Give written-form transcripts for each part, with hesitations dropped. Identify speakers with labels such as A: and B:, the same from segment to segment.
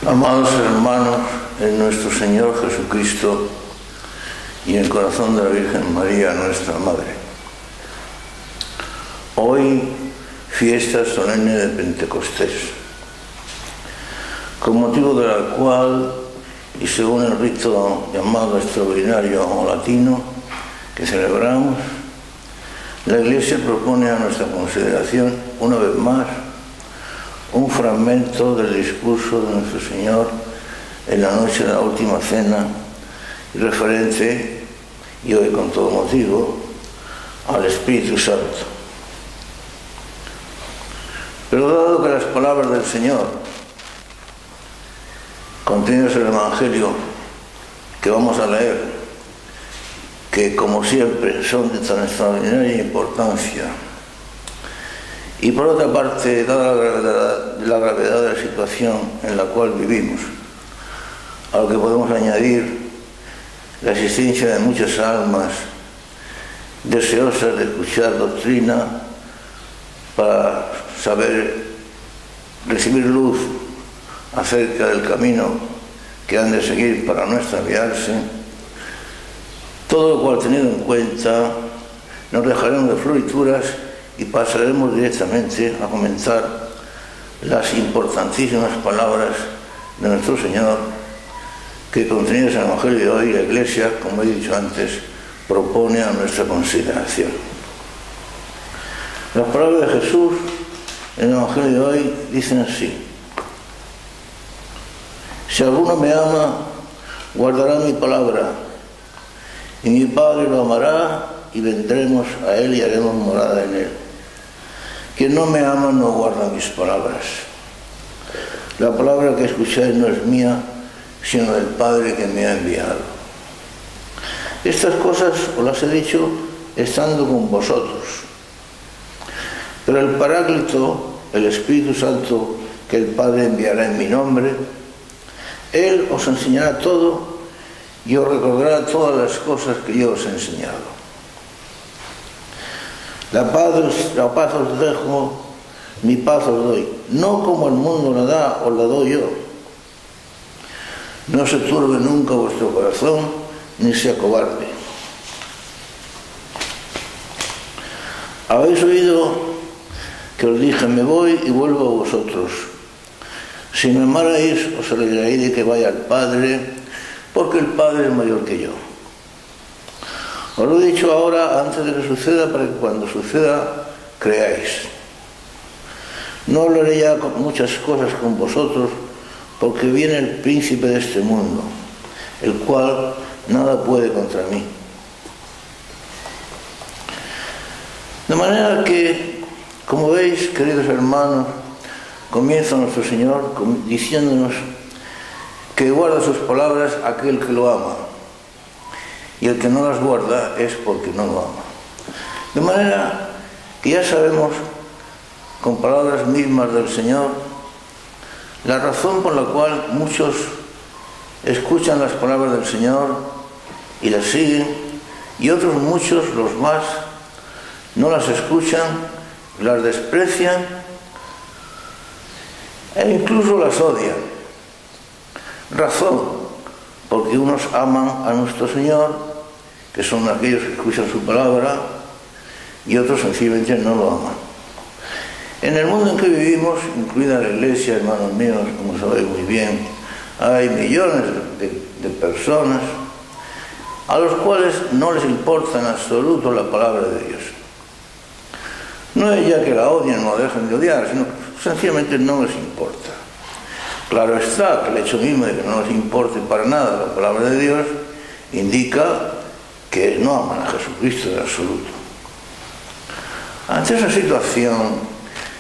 A: Amados hermanos, en nuestro Señor Jesucristo y en el corazón de la Virgen María, nuestra Madre. Hoy, fiesta solemne de Pentecostés, con motivo de la cual, y según el rito llamado extraordinario o latino que celebramos, la Iglesia propone a nuestra consideración, una vez más, un fragmento del discurso de nuestro Señor en la noche de la última cena, referente, y hoy con todo motivo, al Espíritu Santo. Pero dado que las palabras del Señor, contenidas en el Evangelio que vamos a leer, que como siempre son de tan extraordinaria importancia, y por otra parte, dada la gravedad de la situación en la cual vivimos, a lo que podemos añadir la existencia de muchas almas deseosas de escuchar doctrina para saber recibir luz acerca del camino que han de seguir para no extraviarse, todo lo cual tenido en cuenta, nos dejaremos de florituras y pasaremos directamente a comentar las importantísimas palabras de nuestro Señor que, contenidas en el Evangelio de hoy, la Iglesia, como he dicho antes, propone a nuestra consideración. Las palabras de Jesús en el Evangelio de hoy dicen así: si alguno me ama, guardará mi palabra, y mi Padre lo amará, y vendremos a él y haremos morada en él. Quien no me ama no guarda mis palabras. La palabra que escucháis no es mía, sino del Padre que me ha enviado. Estas cosas os las he dicho estando con vosotros. Pero el Paráclito, el Espíritu Santo, que el Padre enviará en mi nombre, Él os enseñará todo y os recordará todas las cosas que yo os he enseñado. La paz os dejo, mi paz os doy. No como el mundo la da, os la doy yo. No se turbe nunca vuestro corazón, ni sea cobarde. Habéis oído que os dije, me voy y vuelvo a vosotros. Si me amarais, os alegraréis de que vaya al Padre, porque el Padre es mayor que yo. Os lo he dicho ahora antes de que suceda, para que cuando suceda creáis. No hablaré ya muchas cosas con vosotros, porque viene el príncipe de este mundo, el cual nada puede contra mí. De manera que, como veis, queridos hermanos, comienza nuestro Señor diciéndonos que guarda sus palabras aquel que lo ama, y el que no las guarda es porque no lo ama. De manera que ya sabemos, con palabras mismas del Señor, la razón por la cual muchos escuchan las palabras del Señor y las siguen, y otros muchos, los más, no las escuchan, las desprecian e incluso las odian. Razón, porque unos aman a nuestro Señor, que son aquellos que escuchan su palabra, y otros sencillamente no lo aman. En el mundo en que vivimos, incluida la Iglesia, hermanos míos, como sabéis muy bien, hay millones de personas a los cuales no les importa en absoluto la palabra de Dios. No es ya que la odien o dejen de odiar, sino que sencillamente no les importa. Claro está que el hecho mismo de que no les importe para nada la palabra de Dios indica que no aman a Jesucristo en absoluto. Ante esa situación,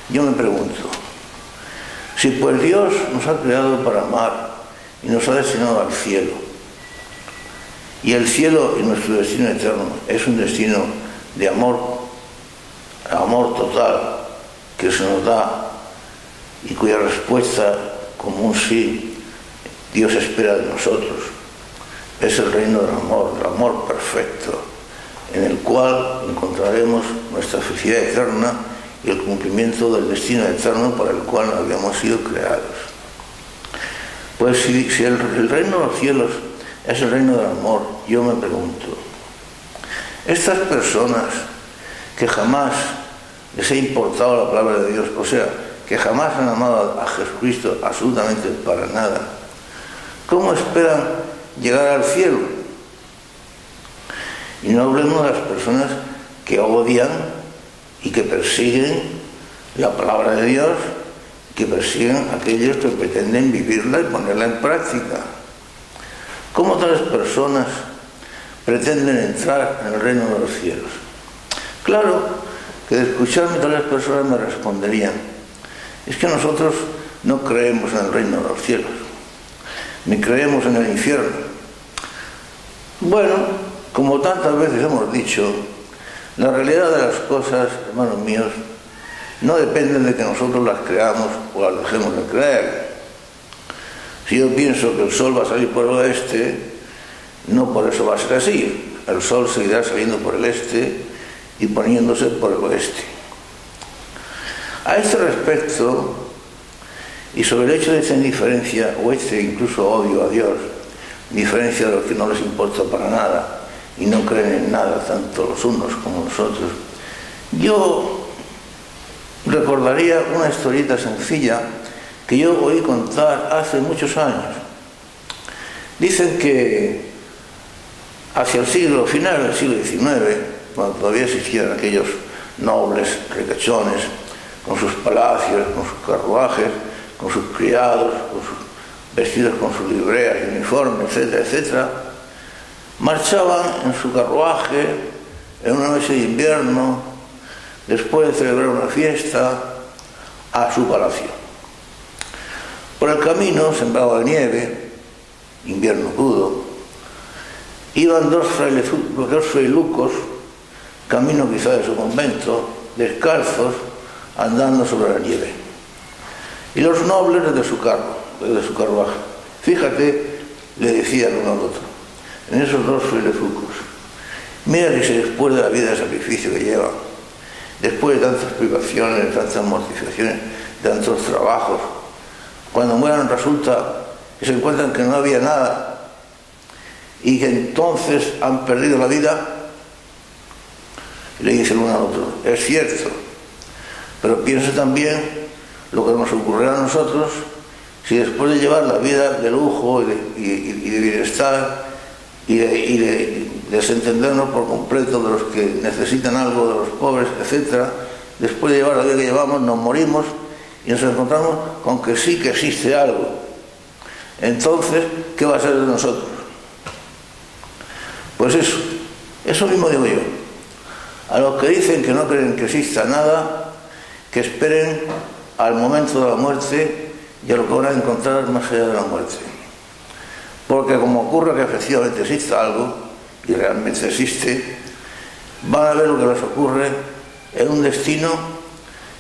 A: yo me pregunto, si pues Dios nos ha creado para amar y nos ha destinado al cielo, y el cielo y nuestro destino eterno es un destino de amor total que se nos da y cuya respuesta como un sí Dios espera de nosotros, es el reino del amor perfecto, en el cual encontraremos nuestra felicidad eterna y el cumplimiento del destino eterno para el cual habíamos sido creados. Pues si el reino de los cielos es el reino del amor, yo me pregunto, estas personas que jamás les ha importado la palabra de Dios, o sea, que jamás han amado a Jesucristo absolutamente para nada, ¿cómo esperan llegar al cielo? Y no hablemos de las personas que odian y que persiguen la palabra de Dios, que persiguen a aquellos que pretenden vivirla y ponerla en práctica. ¿Cómo tales personas pretenden entrar en el reino de los cielos? Claro que de escucharme tales personas me responderían: es que nosotros no creemos en el reino de los cielos, ni creemos en el infierno. Bueno, como tantas veces hemos dicho, la realidad de las cosas, hermanos míos, no depende de que nosotros las creamos o las dejemos de creer. Si yo pienso que el sol va a salir por el oeste, no por eso va a ser así. El sol seguirá saliendo por el este y poniéndose por el oeste. A este respecto, y sobre el hecho de esta indiferencia o este incluso odio a Dios, diferencia de los que no les importa para nada y no creen en nada, tanto los unos como nosotros, yo recordaría una historieta sencilla que yo oí contar hace muchos años. Dicen que hacia el final del siglo XIX, cuando todavía existían aquellos nobles ricachones con sus palacios, con sus carruajes, con sus criados, con sus vestidos con sus libreas y uniformes, etcétera, etcétera, marchaban en su carruaje en una noche de invierno, después de celebrar una fiesta, a su palacio. Por el camino, sembrado de nieve, invierno crudo, iban dos frailucos, camino quizá de su convento, descalzos, andando sobre la nieve. Y los nobles desde su carruaje. Fíjate, le decían uno al otro, en esos dos frailucos, mira que si después de la vida de sacrificio que llevan, después de tantas privaciones, de tantas mortificaciones, de tantos trabajos, cuando mueran resulta que se encuentran que no había nada y que entonces han perdido la vida. Y le dice el uno al otro, es cierto, pero piensa también lo que nos ocurrirá a nosotros si después de llevar la vida de lujo y de bienestar y de desentendernos por completo de los que necesitan algo, de los pobres, etc., después de llevar la vida que llevamos, nos morimos y nos encontramos con que sí que existe algo. Entonces, ¿qué va a ser de nosotros? Pues eso mismo digo yo. A los que dicen que no creen que exista nada, que esperen al momento de la muerte y a lo que van a encontrar más allá de la muerte. Porque como ocurre que efectivamente exista algo, y realmente existe, van a ver lo que les ocurre en un destino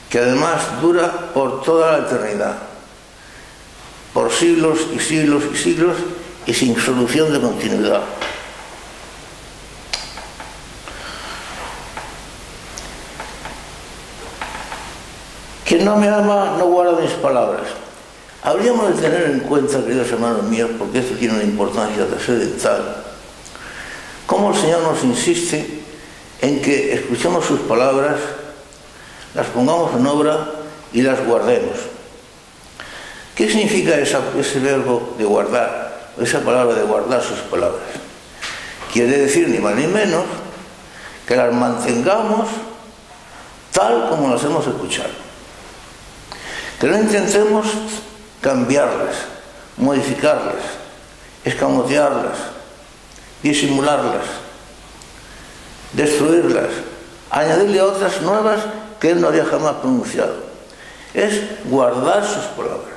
A: que además dura por toda la eternidad, por siglos y siglos y siglos y sin solución de continuidad. Quien no me ama no guarda mis palabras. Habríamos de tener en cuenta, queridos hermanos míos, porque esto tiene una importancia trascendental, cómo el Señor nos insiste en que escuchemos sus palabras, las pongamos en obra y las guardemos. ¿Qué significa ese verbo de guardar, esa palabra de guardar sus palabras? Quiere decir ni más ni menos que las mantengamos tal como las hemos escuchado. Que no intentemos cambiarlas, modificarlas, escamotearlas, disimularlas, destruirlas, añadirle a otras nuevas que él no había jamás pronunciado. Es guardar sus palabras.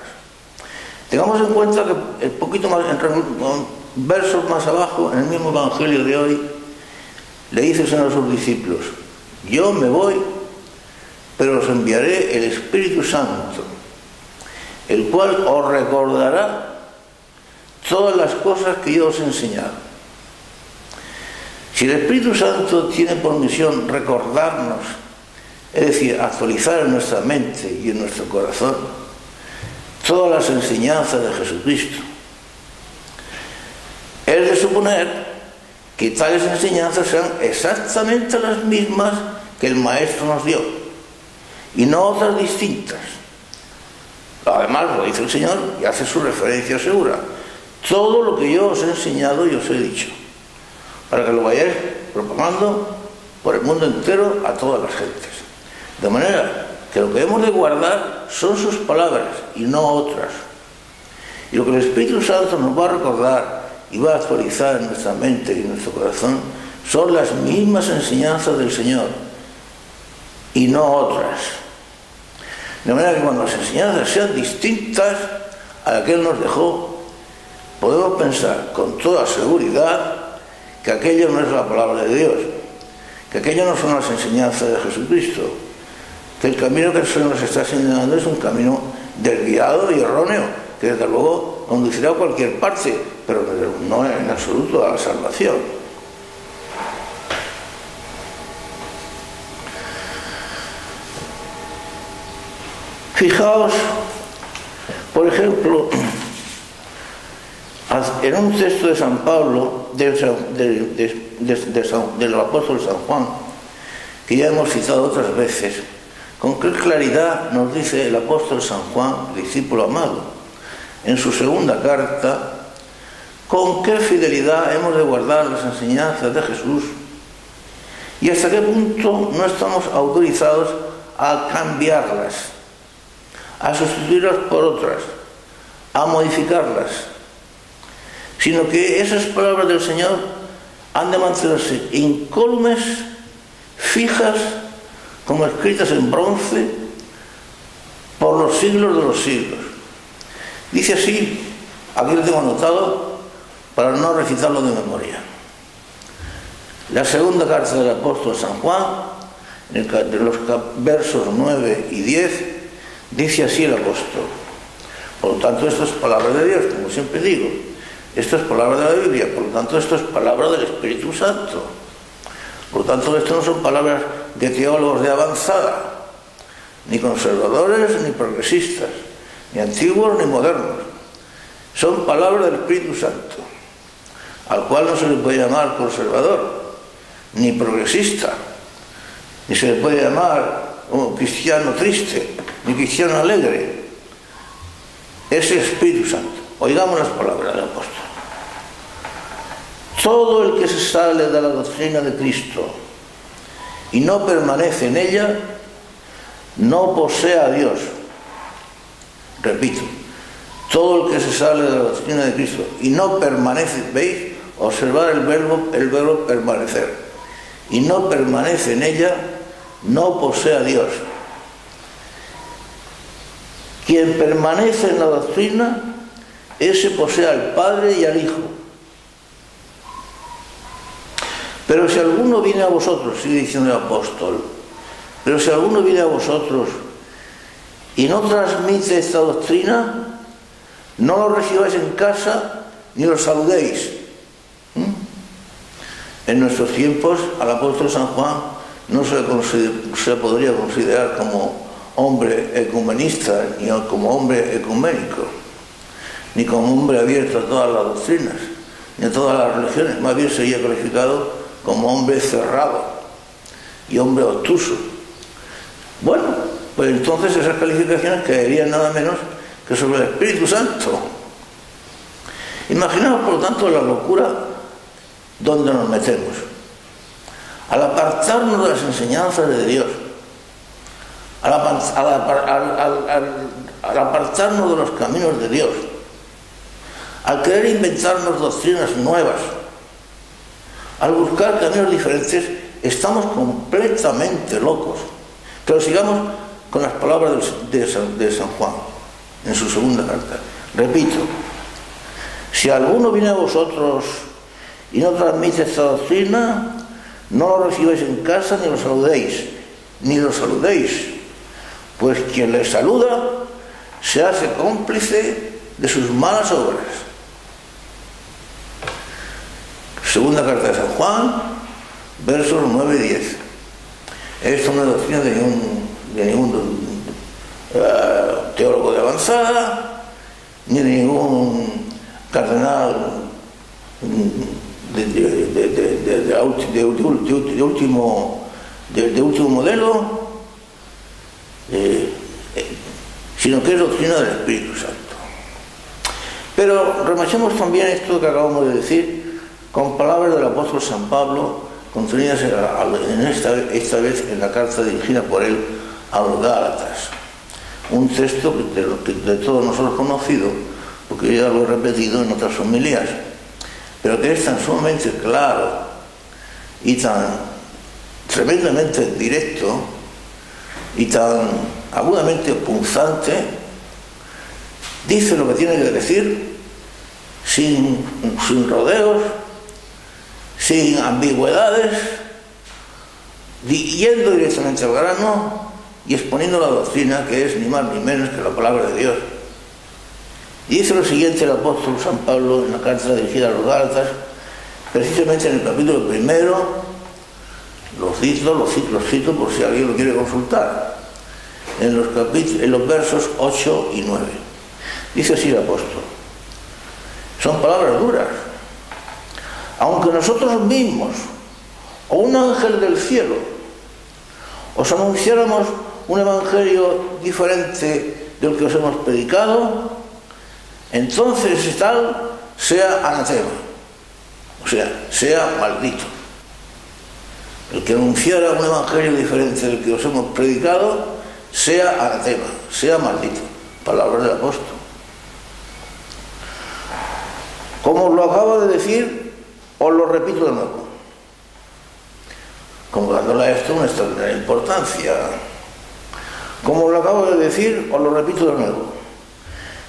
A: Tengamos en cuenta que el poquito más, versos más abajo, en el mismo Evangelio de hoy, le dice el Señor a sus discípulos: yo me voy, pero os enviaré el Espíritu Santo, el cual os recordará todas las cosas que yo os he enseñado. Si el Espíritu Santo tiene por misión recordarnos, es decir, actualizar en nuestra mente y en nuestro corazón todas las enseñanzas de Jesucristo. Es de suponer que tales enseñanzas sean exactamente las mismas que el Maestro nos dio, y no otras distintas. Además, lo dice el Señor y hace su referencia segura. Todo lo que yo os he enseñado y os he dicho, para que lo vayáis propagando por el mundo entero a todas las gentes. De manera que lo que hemos de guardar son sus palabras y no otras. Y lo que el Espíritu Santo nos va a recordar y va a actualizar en nuestra mente y en nuestro corazón son las mismas enseñanzas del Señor y no otras. De manera que cuando las enseñanzas sean distintas a la que Él nos dejó, podemos pensar con toda seguridad que aquello no es la palabra de Dios, que aquello no son las enseñanzas de Jesucristo, que el camino que el Señor nos está señalando es un camino desviado y erróneo, que desde luego conducirá a cualquier parte, pero no en absoluto a la salvación. Fijaos, por ejemplo, en un texto de San Pablo, del apóstol San Juan, que ya hemos citado otras veces, con qué claridad nos dice el apóstol San Juan, discípulo amado, en su segunda carta, con qué fidelidad hemos de guardar las enseñanzas de Jesús y hasta qué punto no estamos autorizados a cambiarlas, a sustituirlas por otras, a modificarlas, sino que esas palabras del Señor han de mantenerse incólumes, fijas, como escritas en bronce, por los siglos de los siglos. Dice así, aquí lo tengo anotado para no recitarlo de memoria. La segunda carta del apóstol San Juan, de los versos 9 y 10, dice así el apóstol. Por lo tanto, esto es palabra de Dios, como siempre digo. Esto es palabra de la Biblia, por lo tanto, esto es palabra del Espíritu Santo. Por lo tanto, esto no son palabras de teólogos de avanzada, ni conservadores ni progresistas, ni antiguos ni modernos. Son palabras del Espíritu Santo, al cual no se le puede llamar conservador, ni progresista, ni se le puede llamar cristiano triste, ni cristiano alegre. Es el Espíritu Santo. Oigamos las palabras del apóstol. Todo el que se sale de la doctrina de Cristo y no permanece en ella, no posee a Dios. Repito, todo el que se sale de la doctrina de Cristo y no permanece, ¿veis? Observar el verbo permanecer, y no permanece en ella, no posee a Dios. Quien permanece en la doctrina, ese posee al Padre y al Hijo. Pero si alguno viene a vosotros, sigue diciendo el apóstol, pero si alguno viene a vosotros y no transmite esta doctrina, no lo recibáis en casa ni lo saludéis. En nuestros tiempos al apóstol San Juan no se podría considerar como hombre ecumenista, ni como hombre ecuménico, ni como hombre abierto a todas las doctrinas, ni a todas las religiones. Más bien sería calificado como hombre cerrado y hombre obtuso. Bueno, pues entonces esas calificaciones caerían nada menos que sobre el Espíritu Santo. Imaginaos, por lo tanto, la locura donde nos metemos. Al apartarnos de las enseñanzas de Dios, al apartarnos de los caminos de Dios, al querer inventarnos doctrinas nuevas, al buscar caminos diferentes, estamos completamente locos. Pero sigamos con las palabras de San Juan en su segunda carta. Repito, si alguno viene a vosotros y no transmite esta doctrina, no lo recibáis en casa ni lo saludéis, pues quien le saluda se hace cómplice de sus malas obras. Segunda carta de San Juan, versos 9 y 10. Esto no es doctrina de ningún teólogo de avanzada, ni de ningún cardenal de último modelo, sino que es doctrina del Espíritu Santo. Pero remachemos también esto que acabamos de decir con palabras del apóstol San Pablo, contenidas esta vez en la carta dirigida por él a los Gálatas. Un texto que de todos nosotros conocido, porque yo ya lo he repetido en otras homilías, pero que es tan sumamente claro y tan tremendamente directo y tan agudamente punzante. Dice lo que tiene que decir sin rodeos, sin ambigüedades, yendo directamente al grano y exponiendo la doctrina, que es ni más ni menos que la palabra de Dios. Y dice lo siguiente el apóstol San Pablo en la carta dirigida a los Gálatas, precisamente en el capítulo 1, lo cito por si alguien lo quiere consultar, en los versos 8 y 9. Dice así el apóstol: son palabras duras. Aunque nosotros mismos o un ángel del cielo os anunciáramos un evangelio diferente del que os hemos predicado, entonces ese tal sea anatema, o sea maldito. El que anunciara un evangelio diferente del que os hemos predicado, sea anatema, sea maldito. Palabras del apóstol. Como os lo acabo de decir, os lo repito de nuevo, como dándole a esto una extraordinaria importancia. Como os lo acabo de decir, os lo repito de nuevo.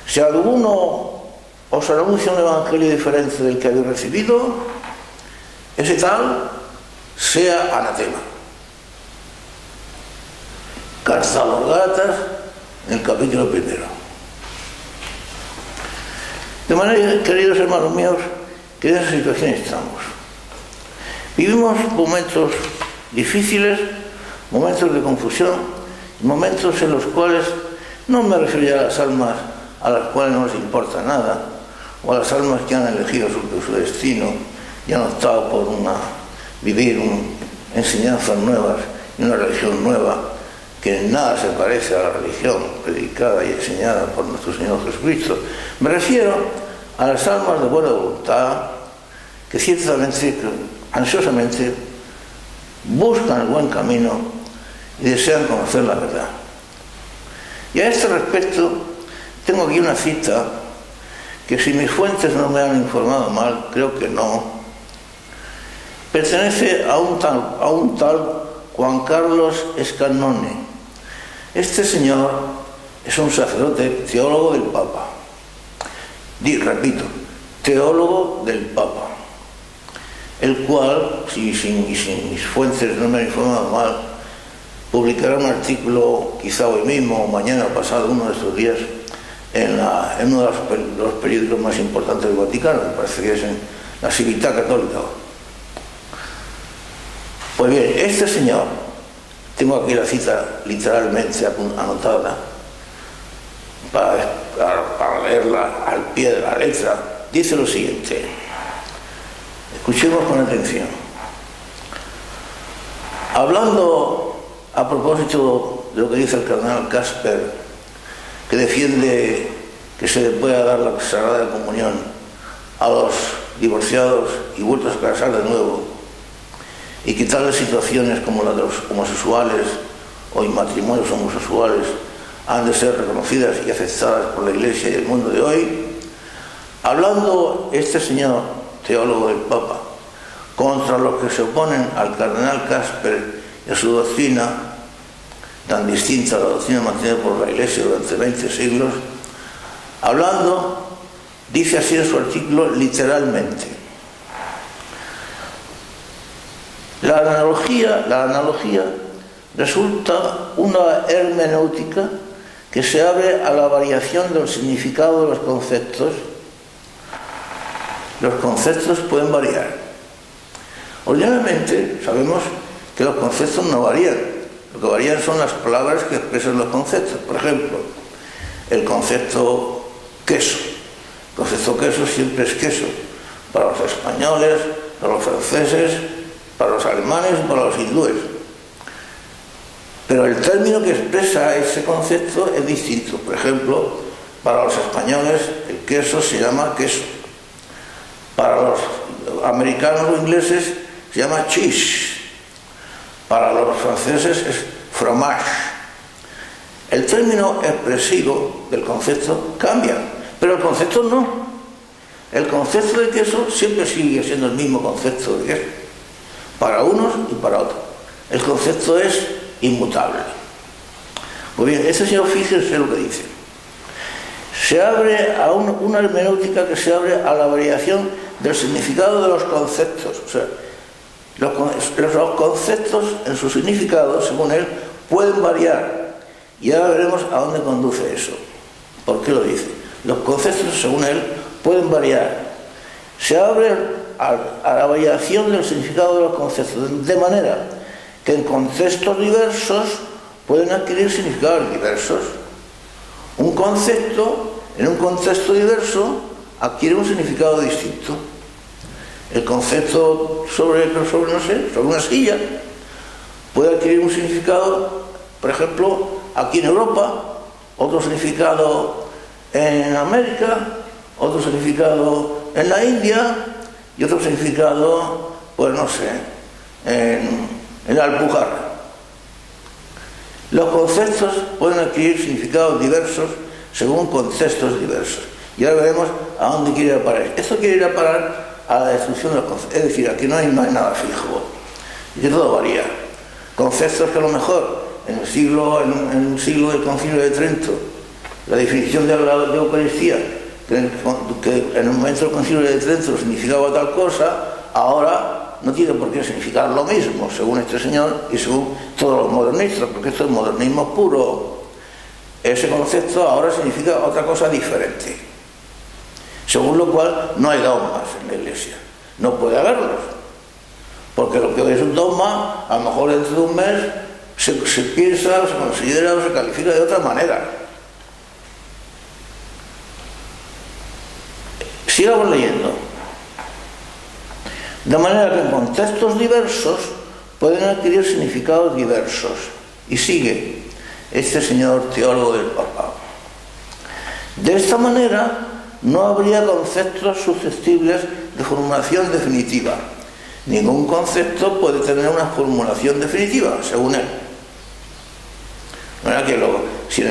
A: Si alguno os anuncia un evangelio diferente del que habéis recibido, ese tal sea anatema. Carta a los Gálatas, en el capítulo 1. De manera, queridos hermanos míos, que en esa situación estamos. Vivimos momentos difíciles, momentos de confusión, momentos en los cuales no me refiero ya a las almas a las cuales no les importa nada, o a las almas que han elegido su destino y han optado por vivir enseñanzas nuevas y una religión nueva que en nada se parece a la religión predicada y enseñada por nuestro Señor Jesucristo. Me refiero a las almas de buena voluntad que ciertamente, ansiosamente buscan el buen camino y desean conocer la verdad. Y a este respecto tengo aquí una cita que, si mis fuentes no me han informado mal, creo que no, pertenece a un tal Juan Carlos Scannone. Este señor es un sacerdote, teólogo del Papa. Repito, teólogo del Papa, el cual, si mis fuentes no me han informado mal, publicará un artículo quizá hoy mismo o mañana o pasado, uno de estos días, en uno de los periódicos más importantes del Vaticano, me parece que es en la Civiltà Católica. Pues bien, este señor, tengo aquí la cita literalmente anotada para leerla al pie de la letra, dice lo siguiente. Escuchemos con atención. Hablando a propósito de lo que dice el cardenal Casper, que defiende que se le pueda dar la Sagrada Comunión a los divorciados y vueltos a casar de nuevo, y que tales situaciones como la de los homosexuales o matrimonios homosexuales han de ser reconocidas y aceptadas por la Iglesia y el mundo de hoy, hablando este señor, teólogo del Papa, contra los que se oponen al cardenal Casper y a su doctrina, tan distinta a la doctrina mantenida por la Iglesia durante 20 siglos, hablando, dice así en su artículo literalmente: la analogía resulta una hermenéutica que se abre a la variación del significado de los conceptos. Los conceptos pueden variar. Ordinariamente sabemos que los conceptos no varían. Lo que varían son las palabras que expresan los conceptos. Por ejemplo, el concepto queso. El concepto queso siempre es queso, para los españoles, para los franceses, para los alemanes, para los hindúes. Pero el término que expresa ese concepto es distinto. Por ejemplo, para los españoles el queso se llama queso. Para los americanos o ingleses se llama cheese. Para los franceses es fromage. El término expresivo del concepto cambia, pero el concepto no. El concepto de queso siempre sigue siendo el mismo concepto de queso, para unos y para otros. El concepto es inmutable. Muy bien, este señor, fíjense lo que dice. Se abre a una hermenéutica que se abre a la variación del significado de los conceptos. O sea, los conceptos en su significado, según él, pueden variar. Y ahora veremos a dónde conduce eso. ¿Por qué lo dice? Los conceptos, según él, pueden variar. Se abre a la variación del significado de los conceptos, de manera que en contextos diversos pueden adquirir significados diversos. Un concepto, en un contexto diverso, adquiere un significado distinto. El concepto sobre una silla puede adquirir un significado, por ejemplo, aquí en Europa, otro significado en América, otro significado en la India y otro significado, pues no sé, en la Alpujarra. Los conceptos pueden adquirir significados diversos según contextos diversos. Y ahora veremos a dónde quiere ir a parar. Esto quiere ir a parar a la destrucción de los conceptos. Es decir, aquí no hay nada fijo, y que todo varía. Conceptos que a lo mejor en el siglo del Concilio de Trento, la definición de Eucaristía, que en el momento del Concilio de Trento significaba tal cosa, ahora no tiene por qué significar lo mismo, según este señor y según todos los modernistas, porque esto es modernismo puro. Ese concepto ahora significa otra cosa diferente, según lo cual no hay dogmas en la Iglesia, no puede haberlos, porque lo que hoy es un dogma, a lo mejor dentro de un mes se piensa, se considera o se califica de otra manera. Sigamos leyendo. De manera que en contextos diversos pueden adquirir significados diversos. Y sigue este señor teólogo del Papa. De esta manera no habría conceptos susceptibles de formulación definitiva. Ningún concepto puede tener una formulación definitiva, según él. No era que si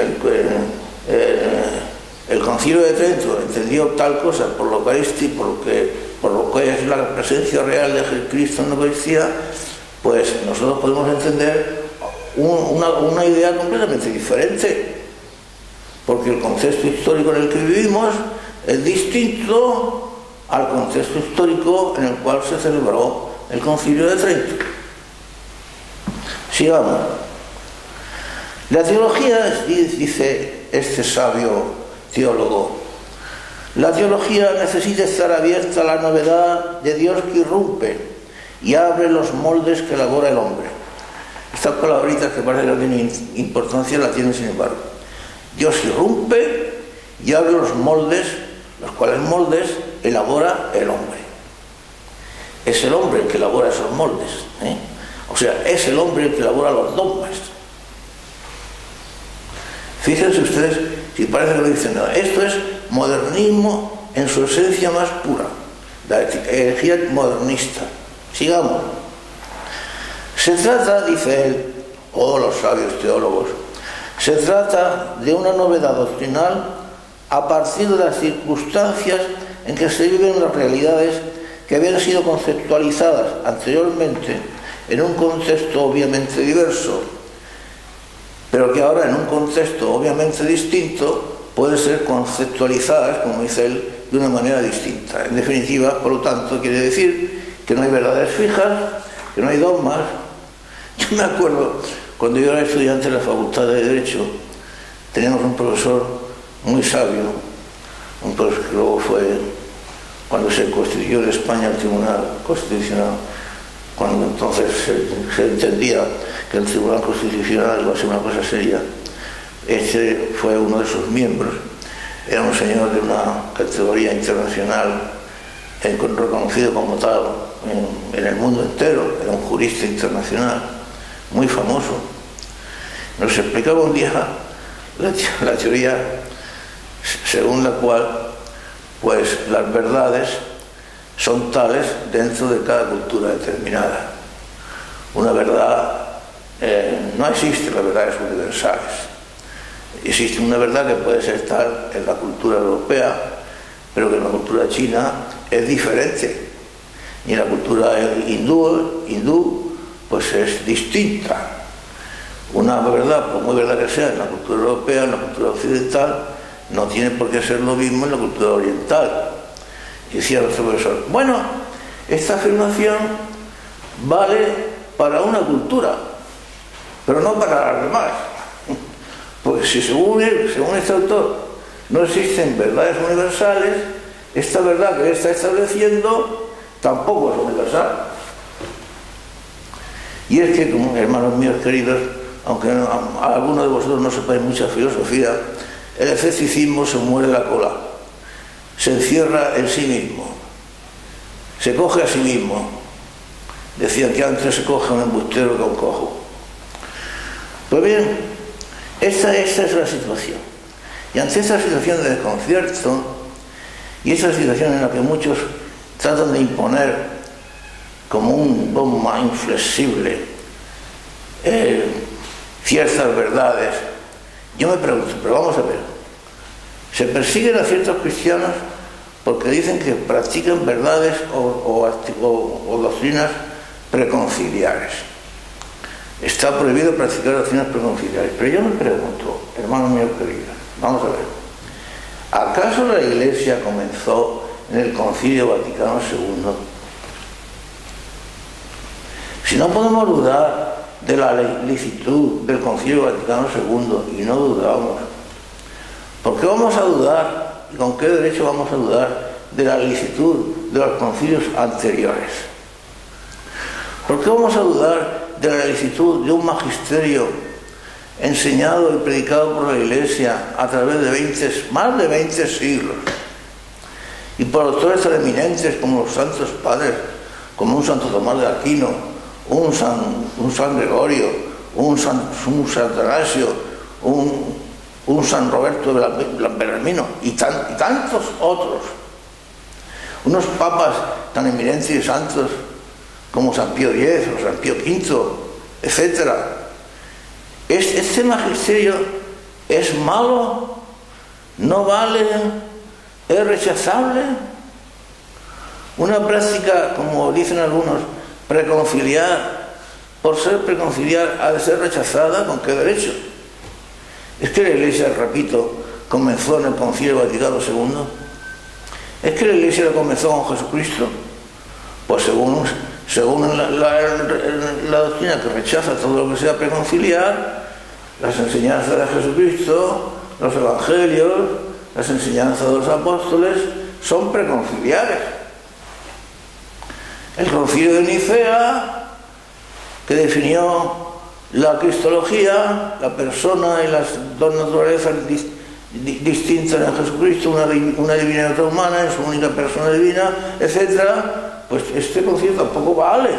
A: el Concilio de Trento entendió tal cosa por lo que es la presencia real de Cristo en la Eucaristía, pues nosotros podemos entender una idea completamente diferente, porque el contexto histórico en el que vivimos es distinto al contexto histórico en el cual se celebró el Concilio de Trento. Sigamos. La teología, dice este sabio teólogo, la teología necesita estar abierta a la novedad de Dios que irrumpe y abre los moldes que elabora el hombre. Estas palabritas que parece que no tienen importancia, la tienen sin embargo. Dios irrumpe y abre los moldes, los cuales moldes elabora el hombre. Es el hombre el que elabora esos moldes, ¿eh? O sea, es el hombre el que elabora los dogmas. Fíjense ustedes si parece que no dicen nada. Esto es modernismo en su esencia más pura, la herejía modernista. Sigamos. Se trata, dice él, o los sabios teólogos, se trata de una novedad doctrinal a partir de las circunstancias en que se viven las realidades que habían sido conceptualizadas anteriormente en un contexto obviamente diverso, pero que ahora en un contexto obviamente distinto pueden ser conceptualizadas, como dice él, de una manera distinta. En definitiva, por lo tanto, quiere decir que no hay verdades fijas, que no hay dogmas. Yo me acuerdo, cuando yo era estudiante en la Facultad de Derecho, teníamos un profesor muy sabio, un profesor que luego fue, cuando se constituyó en España el Tribunal Constitucional, cuando entonces se entendía que el Tribunal Constitucional iba a ser una cosa seria, este fue uno de sus miembros. Era un señor de una categoría internacional, reconocido como tal en el mundo entero. Era un jurista internacional, muy famoso. Nos explicaba un día la teoría según la cual pues las verdades son tales dentro de cada cultura determinada. Una verdad, no existen las verdades universales. Existe una verdad que puede ser tal en la cultura europea, pero que en la cultura china es diferente. Y en la cultura hindú pues es distinta. Una verdad, por muy verdad que sea en la cultura europea, en la cultura occidental, no tiene por qué ser lo mismo en la cultura oriental. Y decía nuestro profesor, bueno, esta afirmación vale para una cultura, pero no para las demás. Porque si según este autor no existen verdades universales, esta verdad que él está estableciendo tampoco es universal. Y es que, como hermanos míos queridos, aunque a algunos de vosotros no sepáis mucha filosofía, el escepticismo se muere la cola, se encierra en sí mismo, se coge a sí mismo. Decían que antes se coge a un embustero que a un cojo. Pues bien, esta es la situación. Y ante esta situación de desconcierto y esta situación en la que muchos tratan de imponer como un dogma inflexible ciertas verdades, yo me pregunto, pero vamos a ver, se persiguen a ciertos cristianos porque dicen que practican verdades o doctrinas preconciliares. Está prohibido practicar doctrinas preconciliares. Pero yo me pregunto, hermanos míos queridos, vamos a ver, ¿acaso la Iglesia comenzó en el Concilio Vaticano II? Si no podemos dudar de la licitud del Concilio Vaticano II, y no dudamos, ¿por qué vamos a dudar y con qué derecho vamos a dudar de la licitud de los concilios anteriores? ¿Por qué vamos a dudar de la licitud de un magisterio enseñado y predicado por la Iglesia a través de más de 20 siglos, y por autores tan eminentes como los santos padres, como un Santo Tomás de Aquino, un San Gregorio, un San Atanasio, un San Roberto de Bellarmino y tantos otros? Unos papas tan eminentes y santos como San Pío X o San Pío V, etc. ¿Este magisterio es malo? ¿No vale? ¿Es rechazable? Una práctica, como dicen algunos, preconciliar, por ser preconciliar, ha de ser rechazada. ¿Con qué derecho? Es que la Iglesia, repito, comenzó en el Concilio Vaticano II. Es que la Iglesia lo comenzó con Jesucristo. Pues según la doctrina que rechaza todo lo que sea preconciliar, las enseñanzas de Jesucristo, los evangelios, las enseñanzas de los apóstoles son preconciliares. El Concilio de Nicea, que definió la cristología, la persona y las dos naturalezas distintas en Jesucristo, una divina y otra humana, en su única persona divina, etc., pues este concilio tampoco vale.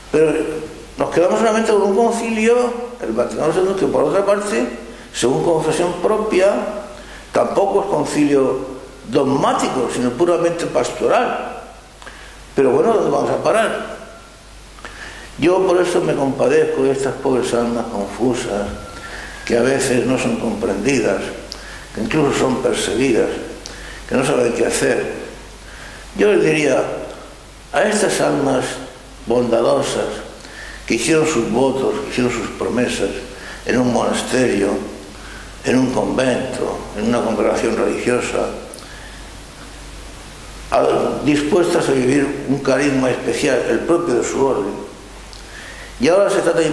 A: Pero nos quedamos solamente con un concilio, el Vaticano II, que por otra parte, según confesión propia, tampoco es concilio dogmático, sino puramente pastoral. Pero bueno, ¿dónde vamos a parar? Yo por eso me compadezco de estas pobres almas confusas, que a veces no son comprendidas, que incluso son perseguidas, que no saben qué hacer. Yo les diría a estas almas bondadosas que hicieron sus votos, que hicieron sus promesas en un monasterio, en un convento, en una congregación religiosa, dispuestas a vivir un carisma especial, el propio de su orden. Y ahora se trata de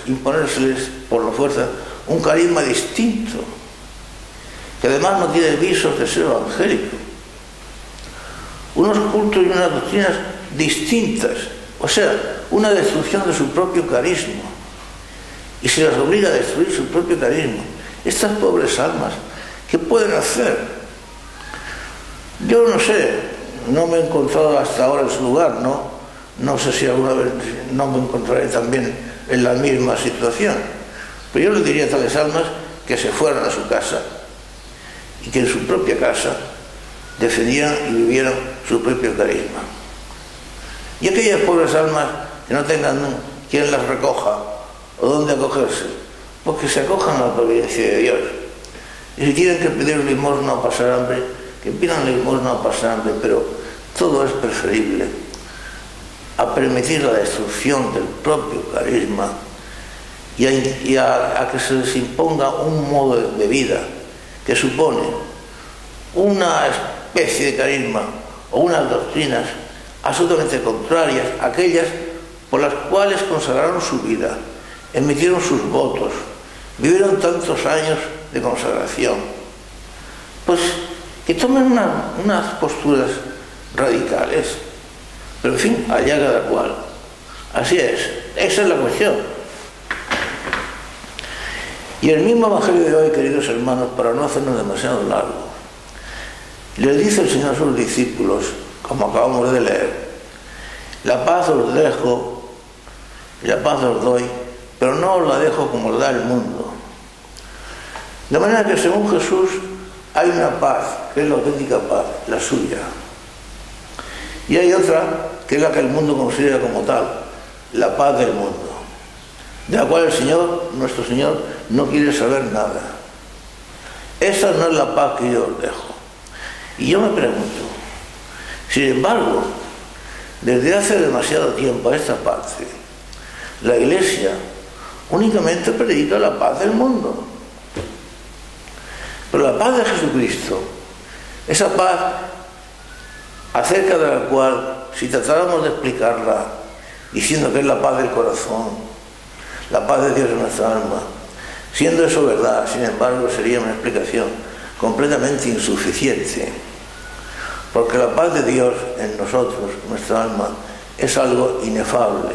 A: imponérseles por la fuerza un carisma distinto, que además no tiene visos de ser evangélico. Unos cultos y unas doctrinas distintas, o sea, una destrucción de su propio carisma. Y se las obliga a destruir su propio carisma. Estas pobres almas ¿Qué pueden hacer? Yo no sé, no me he encontrado hasta ahora en su lugar, no sé si alguna vez no me encontraré también en la misma situación, pero yo les diría a tales almas que se fueran a su casa y que en su propia casa defendieran y vivieran su propio carisma. Y aquellas pobres almas que no tengan quien las recoja o dónde acogerse, pues que se acojan a la providencia de Dios. Y si tienen que pedir limosna o pasar hambre, que pidan limosna o pasar hambre, pero todo es preferible a permitir la destrucción del propio carisma y a que se les imponga un modo de vida que supone una especie de carisma o unas doctrinas absolutamente contrarias a aquellas por las cuales consagraron su vida, emitieron sus votos, vivieron tantos años de consagración. Pues que tomen unas posturas radicales, pero en fin, allá cada cual. Así es, esa es la cuestión. Y el mismo Evangelio de hoy, queridos hermanos, para no hacernos demasiado largo, les dice el Señor a sus discípulos, como acabamos de leer: la paz os dejo y la paz os doy, pero no os la dejo como la da el mundo. De manera que según Jesús hay una paz, que es la auténtica paz, la suya. Y hay otra, que es la que el mundo considera como tal, la paz del mundo, de la cual el Señor, nuestro Señor, no quiere saber nada. Esa no es la paz que yo os dejo. Y yo me pregunto, sin embargo, desde hace demasiado tiempo a esta parte, la Iglesia únicamente predica la paz del mundo. Pero la paz de Jesucristo, esa paz acerca de la cual, si tratáramos de explicarla diciendo que es la paz del corazón, la paz de Dios en nuestra alma, siendo eso verdad, sin embargo, sería una explicación completamente insuficiente, porque la paz de Dios en nosotros, nuestra alma, es algo inefable,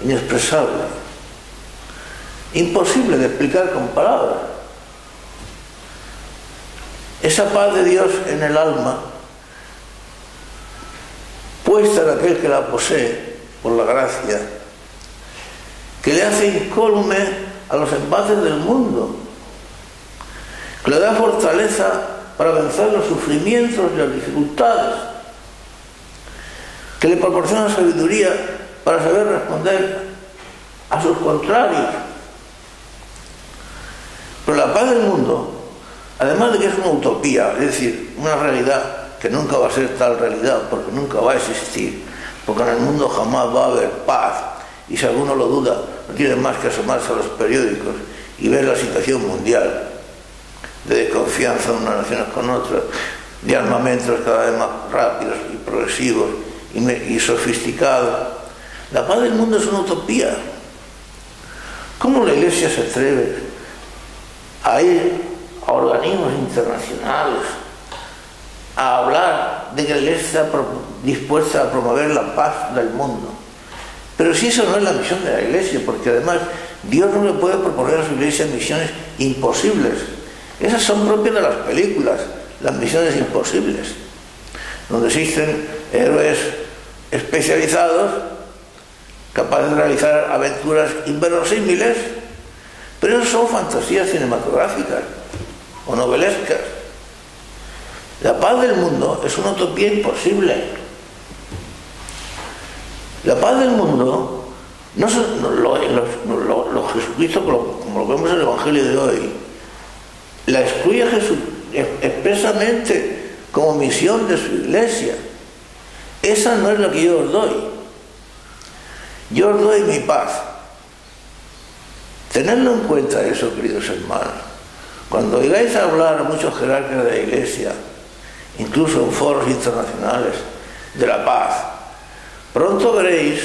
A: inexpresable, imposible de explicar con palabras. Esa paz de Dios en el alma, puesta en aquel que la posee por la gracia, que le hace incólume a los embates del mundo, que le da fortaleza para vencer los sufrimientos y las dificultades, que le proporciona sabiduría para saber responder a sus contrarios. Pero la paz del mundo, además de que es una utopía, es decir, una realidad que nunca va a ser tal realidad, porque nunca va a existir, porque en el mundo jamás va a haber paz, y si alguno lo duda, no tiene más que asomarse a los periódicos y ver la situación mundial de desconfianza de unas naciones con otras, de armamentos cada vez más rápidos y progresivos y sofisticados. La paz del mundo es una utopía. ¿Cómo la Iglesia se atreve a ir a organismos internacionales a hablar de que la Iglesia está dispuesta a promover la paz del mundo? Pero si eso no es la misión de la Iglesia, porque además Dios no le puede proponer a su Iglesia misiones imposibles. Esas son propias de las películas, las misiones imposibles, donde existen héroes especializados capaces de realizar aventuras inverosímiles, pero eso son fantasías cinematográficas o novelescas. La paz del mundo es una utopía imposible. La paz del mundo, Jesucristo, como lo vemos en el Evangelio de hoy, la excluye a Jesús expresamente como misión de su Iglesia. Esa no es la que yo os doy. Yo os doy mi paz. Tenedlo en cuenta eso, queridos hermanos. Cuando oigáis hablar a muchos jerarcas de la Iglesia, incluso en foros internacionales, de la paz, pronto veréis,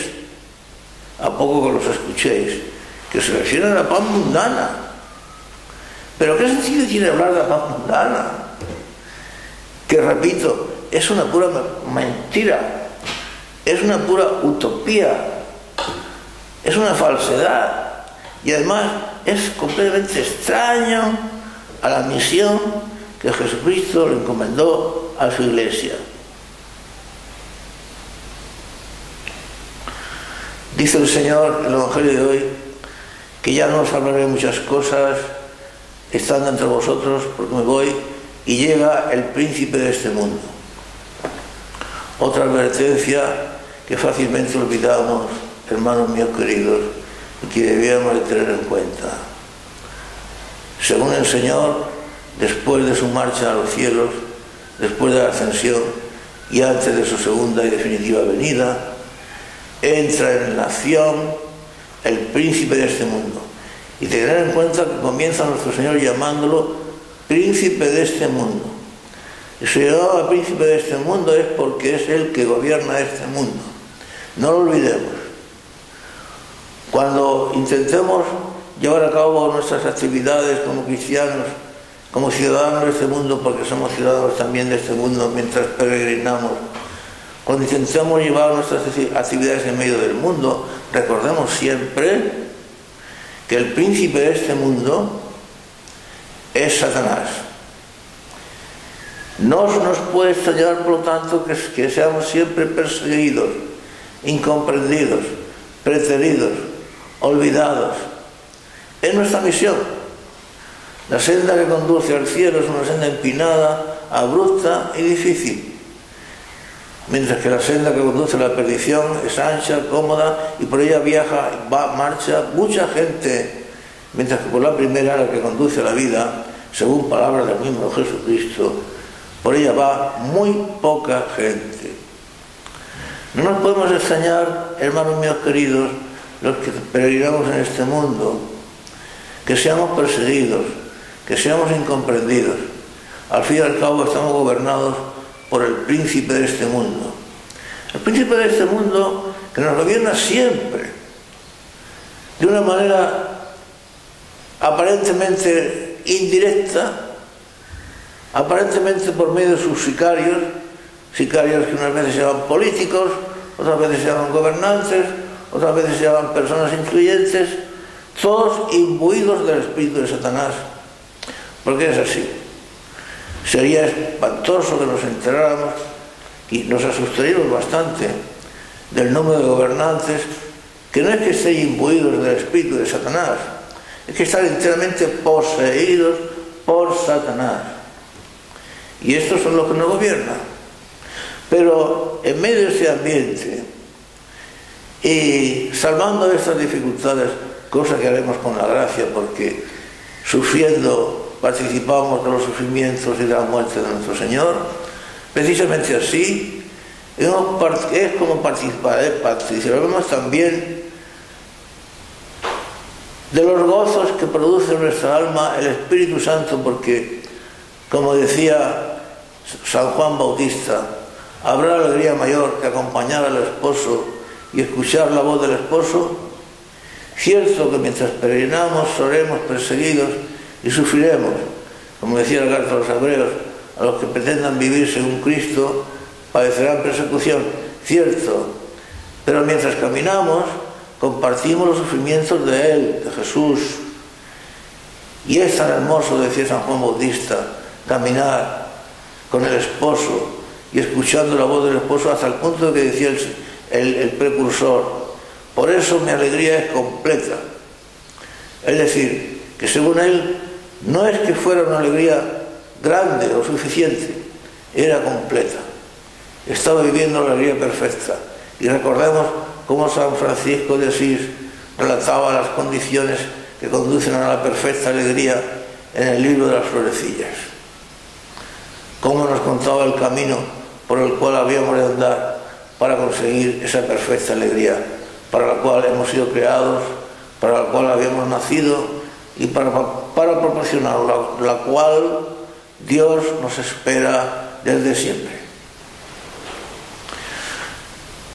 A: a poco que los escuchéis, que se refieren a la paz mundana. ¿Pero qué sentido tiene hablar de la paz mundana? Que, repito, es una pura mentira, es una pura utopía, es una falsedad, y además es completamente extraño a la misión que Jesucristo le encomendó a su Iglesia. Dice el Señor en el Evangelio de hoy que ya no os hablaré muchas cosas estando entre vosotros, porque me voy y llega el príncipe de este mundo. Otra advertencia que fácilmente olvidamos, hermanos míos queridos, y que debíamos de tener en cuenta. Según el Señor, después de su marcha a los cielos, después de la ascensión y antes de su segunda y definitiva venida, entra en la acción el príncipe de este mundo. Y tener en cuenta que comienza nuestro Señor llamándolo príncipe de este mundo. Y se llamaba príncipe de este mundo es porque es el que gobierna este mundo. No lo olvidemos. Cuando intentemos llevar a cabo nuestras actividades como cristianos, como ciudadanos de este mundo, porque somos ciudadanos también de este mundo mientras peregrinamos, cuando intentemos llevar nuestras actividades en medio del mundo, recordemos siempre que el príncipe de este mundo es Satanás. No nos puede extrañar, por lo tanto, que seamos siempre perseguidos, incomprendidos, preteridos, olvidados. Es nuestra misión. La senda que conduce al cielo es una senda empinada, abrupta y difícil, mientras que la senda que conduce a la perdición es ancha, cómoda, y por ella marcha mucha gente, mientras que por la primera, la que conduce a la vida, según palabras del mismo Jesucristo, por ella va muy poca gente. No nos podemos extrañar, hermanos míos queridos, los que peregrinamos en este mundo, que seamos perseguidos, que seamos incomprendidos. Al fin y al cabo estamos gobernados por el príncipe de este mundo. El príncipe de este mundo que nos gobierna siempre, de una manera aparentemente indirecta, aparentemente por medio de sus sicarios que unas veces se llaman políticos, otras veces se llaman gobernantes, otras veces se llaman personas influyentes, todos imbuidos del espíritu de Satanás. Porque es así. Sería espantoso que nos enteráramos y nos asustaríamos bastante del número de gobernantes que no es que estén imbuidos del espíritu de Satanás, es que están enteramente poseídos por Satanás. Y estos son los que nos gobiernan. Pero en medio de este ambiente y salvando estas dificultades, cosa que haremos con la gracia, porque sufriendo participamos de los sufrimientos y de la muerte de nuestro Señor, precisamente así es como participaremos también de los gozos que produce en nuestra alma el Espíritu Santo, porque, como decía San Juan Bautista, habrá alegría mayor que acompañar al esposo y escuchar la voz del esposo. Cierto que mientras peregrinamos seremos perseguidos y sufriremos, como decía la carta a los Hebreos, a los que pretendan vivir según Cristo padecerán persecución, cierto, pero mientras caminamos compartimos los sufrimientos de Él, de Jesús. Y es tan hermoso, decía San Juan Bautista, caminar con el esposo y escuchando la voz del esposo hasta el punto de que decía el precursor: por eso mi alegría es completa. Es decir, que según él no es que fuera una alegría grande o suficiente, era completa. Estaba viviendo la alegría perfecta. Y recordemos cómo San Francisco de Asís relataba las condiciones que conducen a la perfecta alegría en el libro de las florecillas. Cómo nos contaba el camino por el cual habíamos de andar para conseguir esa perfecta alegría, para la cual hemos sido creados, para la cual habíamos nacido y para proporcionar la cual Dios nos espera desde siempre.